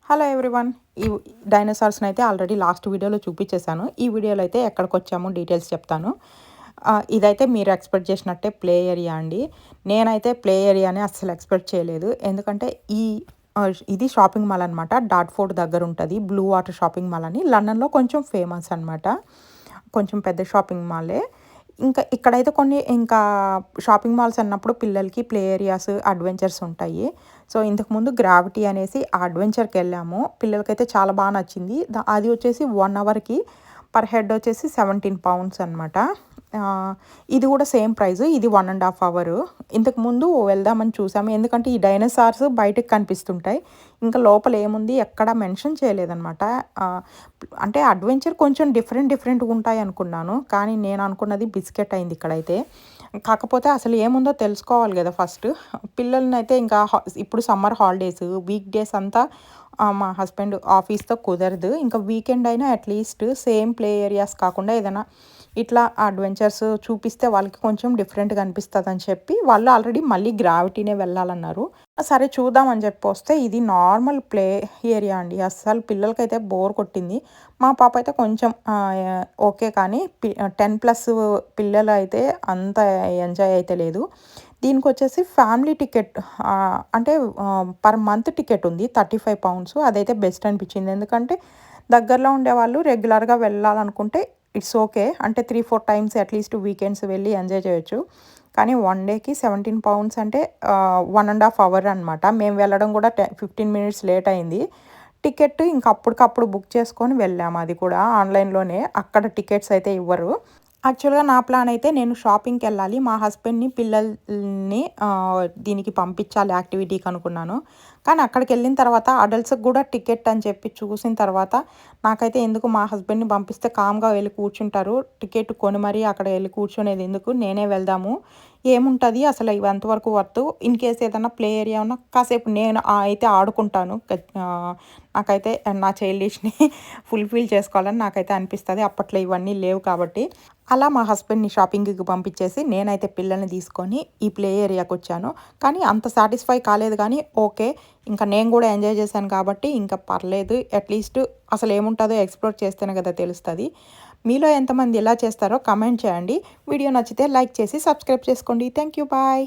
Hello everyone. ఈ డైనోసార్స్ని అయితే already last వీడియోలో చూపించేశాను. ఈ వీడియోలో అయితే ఎక్కడికొచ్చాము డీటెయిల్స్ చెప్తాను. ఇదైతే మీరు ఎక్స్పెక్ట్ చేసినట్టే ప్లే ఏరియా అండి. నేనైతే ప్లే ఏరియాని అస్సలు ఎక్స్పెక్ట్ చేయలేదు. ఎందుకంటే ఇది షాపింగ్ మాల్ అనమాట. డాట్ఫోర్డ్ దగ్గర ఉంటుంది. బ్లూ వాటర్ షాపింగ్ మాల్ అని లండన్లో కొంచెం ఫేమస్ అనమాట. కొంచెం పెద్ద షాపింగ్ మాలే. ఇంకా ఇక్కడైతే ఇంకా షాపింగ్ మాల్స్ అన్నప్పుడు పిల్లలకి ప్లే ఏరియాస్, అడ్వెంచర్స్ ఉంటాయి. సో, ఇంతకుముందు గ్రావిటీ అనేసి ఆ అడ్వెంచర్‌కెళ్ళాము. పిల్లలకైతే చాలా నచ్చింది. అది వచ్చేసి 1 అవర్‌కి పర్ హెడ్ వచ్చేసి £17 అనమాట. ఇది కూడా సేమ్ ప్రైస్. ఇది 1 ½ అవరు. ఇంతకుముందు వెళ్దామని చూసాము. ఎందుకంటే ఈ డైనోసార్స్ బయటకి కనిపిస్తుంటాయి. ఇంకా లోపల ఏముంది ఎక్కడ మెన్షన్ చేయలేదనమాట. అంటే అడ్వెంచర్ కొంచెం డిఫరెంట్‌గా ఉంటాయి అనుకున్నాను. కానీ నేను అనుకున్నది బిస్కెట్ అయింది ఇక్కడైతే. కాకపోతే అసలు ఏముందో తెలుసుకోవాలి కదా ఫస్ట్. పిల్లలనైతే ఇంకా ఇప్పుడు సమ్మర్ హాలిడేస్, వీక్ డేస్ అంతా మా హస్బెండ్ ఆఫీస్‌తో కుదరదు. ఇంకా వీకెండ్ అయినా అట్‌లీస్ట్ సేమ్ ప్లే ఏరియాస్ కాకుండా ఏదైనా ఇట్లా అడ్వెంచర్స్ చూపిస్తే వాళ్ళకి కొంచెం డిఫరెంట్‌గా అనిపిస్తదని చెప్పి వాళ్ళు ఆల్రెడీ మళ్ళీ గ్రావిటీనే వెళ్ళాలన్నారు. సరే చూద్దామని చెప్పి వస్తే ఇది నార్మల్ ప్లే ఏరియా అండి. అస్సలు పిల్లలకైతే బోర్ కొట్టింది. మా పాప అయితే కొంచెం ఓకే. కానీ 10+ పిల్లలు అయితే అంత ఎంజాయ్ అయితే లేదు. దీనికొచ్చేసి ఫ్యామిలీ టికెట్ అంటే పర్ మంత్ టికెట్ ఉంది. £35. అదైతే బెస్ట్ అనిపించింది. ఎందుకంటే దగ్గరలో ఉండేవాళ్ళు రెగ్యులర్‌గా వెళ్ళాలనుకుంటే ఇట్స్ ఓకే. అంటే 3, 4 టైమ్స్ అట్‌లీస్ట్ వీకెండ్స్ వెళ్ళి ఎంజాయ్ చేయొచ్చు. కానీ 1 డేకి £17 అంటే 1 ½ అవర్ అనమాట. మేము వెళ్ళడం కూడా 15 మినిట్స్ లేట్ అయింది. టికెట్ ఇంక అప్పటికప్పుడు బుక్ చేసుకొని వెళ్ళాము. అది కూడా ఆన్‌లైన్‌లోనే. అక్కడ టికెట్స్ అయితే ఇవ్వరు. యాక్చువల్‌గా నా ప్లాన్ అయితే నేను షాపింగ్‌కెళ్ళాలి. మా హస్బెండ్‌ని, పిల్లల్ని దీనికి పంపించాలి యాక్టివిటీకి అనుకున్నాను. కానీ అక్కడికెళ్ళిన తర్వాత అడల్ట్స్‌కి కూడా టికెట్ అని చెప్పి చూసిన తర్వాత నాకైతే ఎందుకు మా హస్బెండ్‌ని పంపిస్తే కామ్‌గా వెళ్ళి కూర్చుంటారు. టికెట్ కొని మరీ అక్కడ వెళ్ళి కూర్చునేది ఎందుకు? నేనే వెళ్దాము. ఏముంటది అసలు ఇవి ఎంతవరకు వర్త్? ఇన్‌కేస్ ఏదన్నా ప్లే ఏరియా ఉన్నా కాసేపు నేను అయితే ఆడుకుంటాను. నాకైతే నా చైల్డిష్‌ని ఫుల్‌ఫిల్ చేసుకోవాలని నాకైతే అనిపిస్తది. అప్పట్లో ఇవన్నీ లేవు కాబట్టి. అలా మా హస్బెండ్‌ని షాపింగ్‌కి పంపించేసి నేనైతే పిల్లల్ని తీసుకొని ఈ ప్లే ఏరియాకొచ్చాను. కానీ అంత సాటిస్ఫై కాలేదు కానీ ఓకే. ఇంకా నేను కూడా ఎంజాయ్ చేశాను కాబట్టి ఇంకా పర్లేదు. అట్‌లీస్ట్ అసలేముంటదో ఎక్స్‌ప్లోర్ చేస్తేనే కదా తెలుస్తది. మీలో ఎంతమంది ఇలా చేస్తారో కామెంట్ చేయండి. వీడియో నచ్చితే లైక్ చేసి సబ్స్క్రైబ్ చేసుకోండి. Thank you. బాయ్.